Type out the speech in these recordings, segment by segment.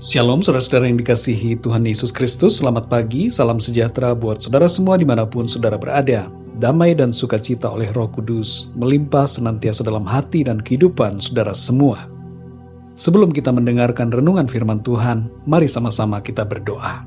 Shalom saudara-saudara yang dikasihi Tuhan Yesus Kristus, selamat pagi, salam sejahtera buat saudara semua dimanapun saudara berada. Damai dan sukacita oleh Roh Kudus melimpah senantiasa dalam hati dan kehidupan saudara semua. Sebelum kita mendengarkan renungan firman Tuhan, mari sama-sama kita berdoa.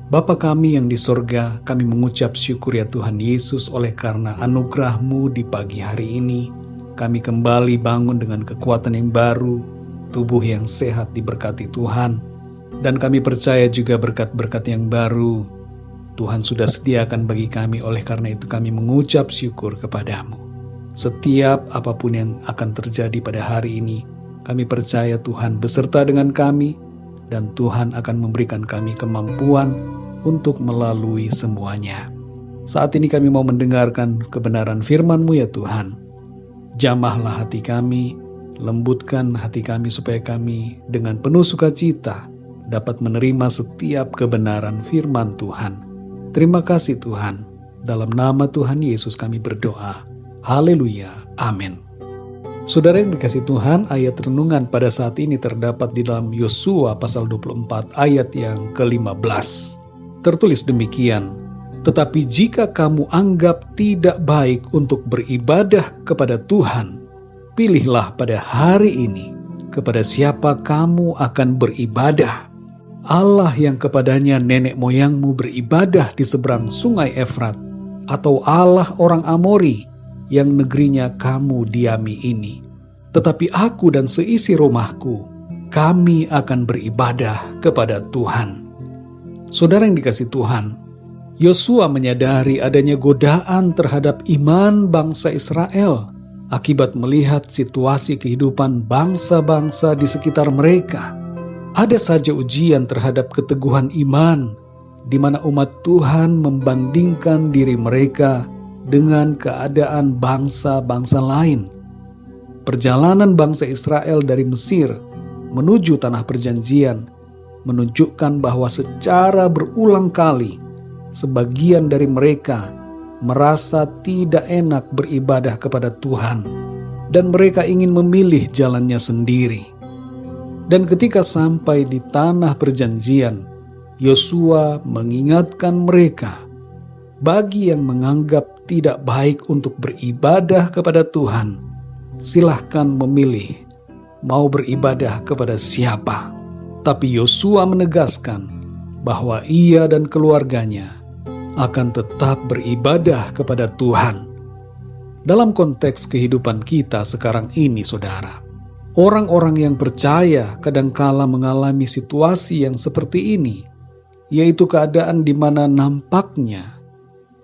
Bapa kami yang di sorga, kami mengucap syukur ya Tuhan Yesus oleh karena anugerah-Mu di pagi hari ini. Kami kembali bangun dengan kekuatan yang baru, tubuh yang sehat diberkati Tuhan. Dan kami percaya juga berkat-berkat yang baru Tuhan sudah sediakan bagi kami. Oleh karena itu kami mengucap syukur kepadamu. Setiap apapun yang akan terjadi pada hari ini, kami percaya Tuhan beserta dengan kami, dan Tuhan akan memberikan kami kemampuan untuk melalui semuanya. Saat ini kami mau mendengarkan kebenaran firman-Mu ya Tuhan. Jamahlah hati kami, lembutkan hati kami supaya kami dengan penuh sukacita dapat menerima setiap kebenaran firman Tuhan. Terima kasih Tuhan. Dalam nama Tuhan Yesus kami berdoa. Haleluya. Amin. Saudara yang dikasihi Tuhan, ayat renungan pada saat ini terdapat di dalam Yosua pasal 24 ayat yang ke-15. Tertulis demikian, "Tetapi jika kamu anggap tidak baik untuk beribadah kepada Tuhan, pilihlah pada hari ini kepada siapa kamu akan beribadah. Allah yang kepadanya nenek moyangmu beribadah di seberang sungai Efrat, atau Allah orang Amori yang negerinya kamu diami ini. Tetapi aku dan seisi rumahku, kami akan beribadah kepada Tuhan." Saudara yang dikasihi Tuhan, Yosua menyadari adanya godaan terhadap iman bangsa Israel akibat melihat situasi kehidupan bangsa-bangsa di sekitar mereka. Ada saja ujian terhadap keteguhan iman, di mana umat Tuhan membandingkan diri mereka dengan keadaan bangsa-bangsa lain. Perjalanan bangsa Israel dari Mesir menuju tanah perjanjian menunjukkan bahwa secara berulang kali sebagian dari mereka merasa tidak enak beribadah kepada Tuhan, dan mereka ingin memilih jalannya sendiri. Dan ketika sampai di tanah perjanjian, Yosua mengingatkan mereka, bagi yang menganggap tidak baik untuk beribadah kepada Tuhan, silahkan memilih mau beribadah kepada siapa. Tapi Yosua menegaskan bahwa ia dan keluarganya akan tetap beribadah kepada Tuhan. Dalam konteks kehidupan kita sekarang ini, saudara, orang-orang yang percaya kadangkala mengalami situasi yang seperti ini, yaitu keadaan di mana nampaknya,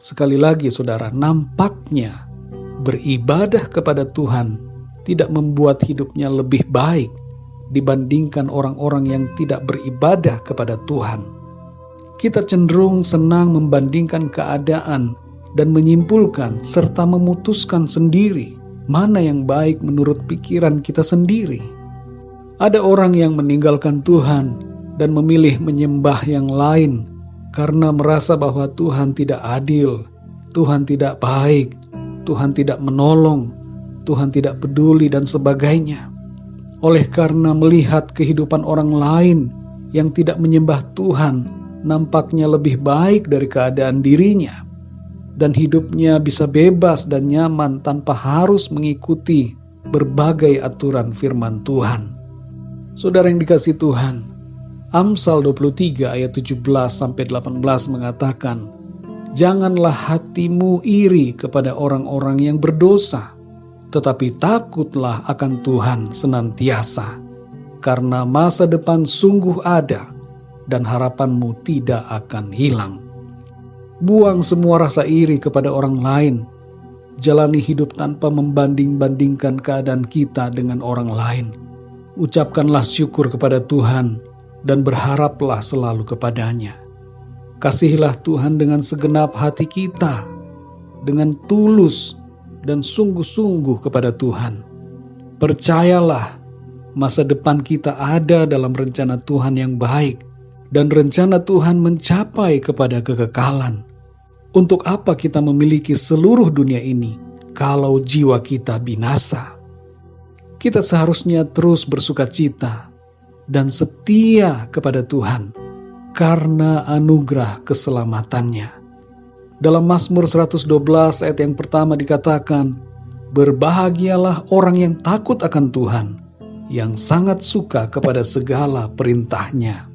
sekali lagi saudara, nampaknya beribadah kepada Tuhan tidak membuat hidupnya lebih baik dibandingkan orang-orang yang tidak beribadah kepada Tuhan. Kita cenderung senang membandingkan keadaan dan menyimpulkan serta memutuskan sendiri mana yang baik menurut pikiran kita sendiri. Ada orang yang meninggalkan Tuhan dan memilih menyembah yang lain karena merasa bahwa Tuhan tidak adil, Tuhan tidak baik, Tuhan tidak menolong, Tuhan tidak peduli dan sebagainya. Oleh karena melihat kehidupan orang lain yang tidak menyembah Tuhan nampaknya lebih baik dari keadaan dirinya, dan hidupnya bisa bebas dan nyaman tanpa harus mengikuti berbagai aturan firman Tuhan. Saudara yang dikasihi Tuhan, Amsal 23 ayat 17-18 mengatakan, "Janganlah hatimu iri kepada orang-orang yang berdosa, tetapi takutlah akan Tuhan senantiasa, karena masa depan sungguh ada dan harapanmu tidak akan hilang." Buang semua rasa iri kepada orang lain. Jalani hidup tanpa membanding-bandingkan keadaan kita dengan orang lain. Ucapkanlah syukur kepada Tuhan dan berharaplah selalu kepadanya. Kasihilah Tuhan dengan segenap hati kita, dengan tulus dan sungguh-sungguh kepada Tuhan. Percayalah, masa depan kita ada dalam rencana Tuhan yang baik, dan rencana Tuhan mencapai kepada kekekalan. Untuk apa kita memiliki seluruh dunia ini kalau jiwa kita binasa? Kita seharusnya terus bersukacita dan setia kepada Tuhan karena anugerah keselamatannya. Dalam Mazmur 112 ayat yang pertama dikatakan, "Berbahagialah orang yang takut akan Tuhan, yang sangat suka kepada segala perintah-Nya."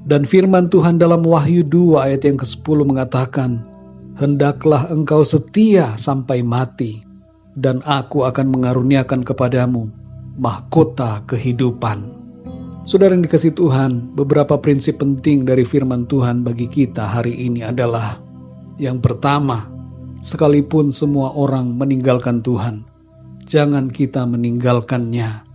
Dan firman Tuhan dalam Wahyu 2 ayat yang ke-10 mengatakan, "Hendaklah engkau setia sampai mati, dan aku akan mengaruniakan kepadamu mahkota kehidupan." Saudara yang dikasihi Tuhan, beberapa prinsip penting dari firman Tuhan bagi kita hari ini adalah, yang pertama, sekalipun semua orang meninggalkan Tuhan, jangan kita meninggalkannya,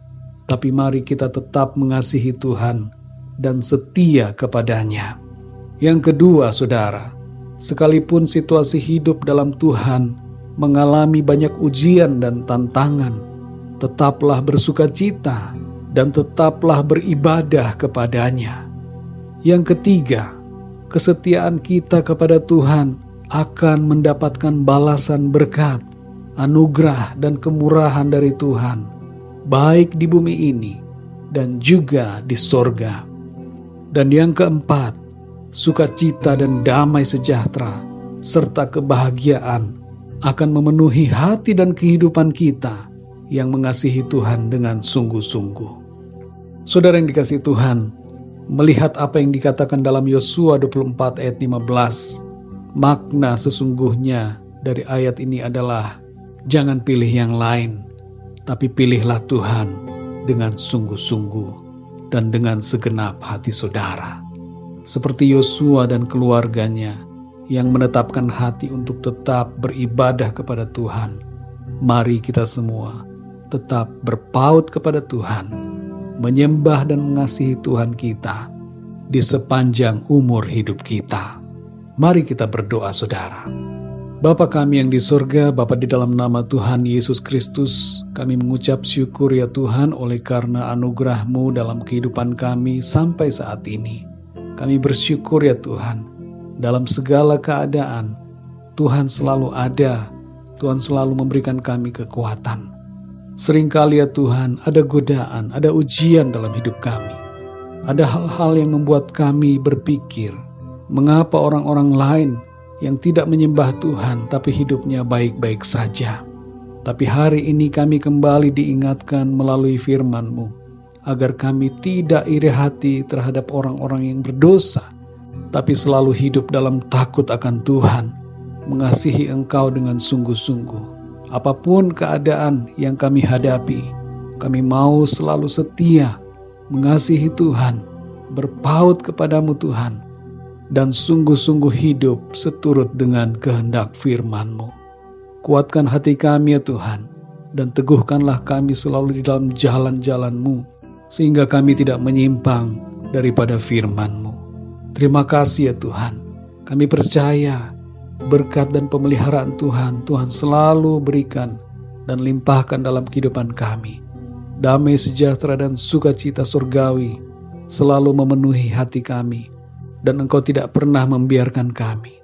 tapi mari kita tetap mengasihi Tuhan dan setia kepadanya. Yang kedua, saudara, sekalipun situasi hidup dalam Tuhan mengalami banyak ujian dan tantangan, tetaplah bersukacita dan tetaplah beribadah kepadanya. Yang ketiga, kesetiaan kita kepada Tuhan akan mendapatkan balasan berkat, anugerah dan kemurahan dari Tuhan, baik di bumi ini dan juga di sorga. Dan yang keempat, sukacita dan damai sejahtera serta kebahagiaan akan memenuhi hati dan kehidupan kita yang mengasihi Tuhan dengan sungguh-sungguh. Saudara yang dikasihi Tuhan, melihat apa yang dikatakan dalam Yosua 24 ayat 15, makna sesungguhnya dari ayat ini adalah, jangan pilih yang lain, tapi pilihlah Tuhan dengan sungguh-sungguh dan dengan segenap hati saudara. Seperti Yosua dan keluarganya yang menetapkan hati untuk tetap beribadah kepada Tuhan, mari kita semua tetap berpaut kepada Tuhan, menyembah dan mengasihi Tuhan kita di sepanjang umur hidup kita. Mari kita berdoa, saudara. Bapa kami yang di surga, Bapa, di dalam nama Tuhan Yesus Kristus, kami mengucap syukur ya Tuhan oleh karena anugerah-Mu dalam kehidupan kami sampai saat ini. Kami bersyukur ya Tuhan, dalam segala keadaan, Tuhan selalu ada, Tuhan selalu memberikan kami kekuatan. Seringkali ya Tuhan, ada godaan, ada ujian dalam hidup kami. Ada hal-hal yang membuat kami berpikir, mengapa orang-orang lain yang tidak menyembah Tuhan tapi hidupnya baik-baik saja. Tapi hari ini kami kembali diingatkan melalui firman-Mu, agar kami tidak iri hati terhadap orang-orang yang berdosa, tapi selalu hidup dalam takut akan Tuhan, mengasihi Engkau dengan sungguh-sungguh. Apapun keadaan yang kami hadapi, kami mau selalu setia, mengasihi Tuhan, berpaut kepadamu Tuhan, dan sungguh-sungguh hidup seturut dengan kehendak firman-Mu. Kuatkan hati kami ya Tuhan, dan teguhkanlah kami selalu di dalam jalan-jalan-Mu, sehingga kami tidak menyimpang daripada firman-Mu. Terima kasih ya Tuhan, kami percaya berkat dan pemeliharaan Tuhan selalu berikan dan limpahkan dalam kehidupan kami. Damai sejahtera dan sukacita surgawi selalu memenuhi hati kami, dan Engkau tidak pernah membiarkan kami.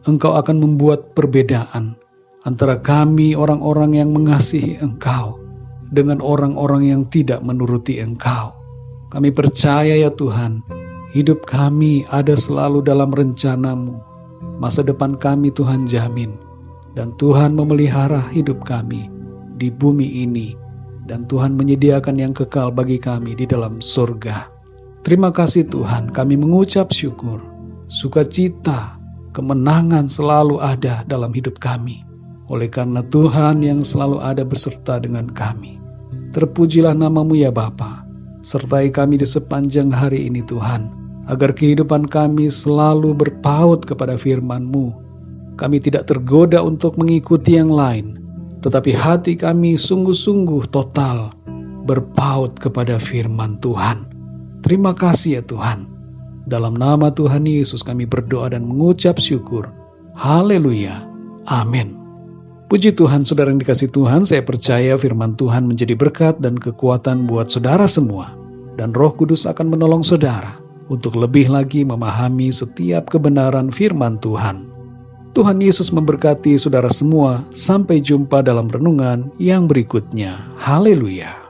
Engkau akan membuat perbedaan antara kami orang-orang yang mengasihi Engkau dengan orang-orang yang tidak menuruti Engkau. Kami percaya ya Tuhan, hidup kami ada selalu dalam rencana-Mu. Masa depan kami Tuhan jamin, dan Tuhan memelihara hidup kami di bumi ini, dan Tuhan menyediakan yang kekal bagi kami di dalam surga. Terima kasih Tuhan, kami mengucap syukur, sukacita, kemenangan selalu ada dalam hidup kami, oleh karena Tuhan yang selalu ada beserta dengan kami. Terpujilah nama-Mu ya Bapa, sertai kami di sepanjang hari ini Tuhan, agar kehidupan kami selalu berpaut kepada firman-Mu. Kami tidak tergoda untuk mengikuti yang lain, tetapi hati kami sungguh-sungguh total berpaut kepada firman Tuhan. Terima kasih ya Tuhan. Dalam nama Tuhan Yesus kami berdoa dan mengucap syukur. Haleluya. Amin. Puji Tuhan, saudara yang dikasihi Tuhan, saya percaya firman Tuhan menjadi berkat dan kekuatan buat saudara semua. Dan Roh Kudus akan menolong saudara untuk lebih lagi memahami setiap kebenaran firman Tuhan. Tuhan Yesus memberkati saudara semua. Sampai jumpa dalam renungan yang berikutnya. Haleluya.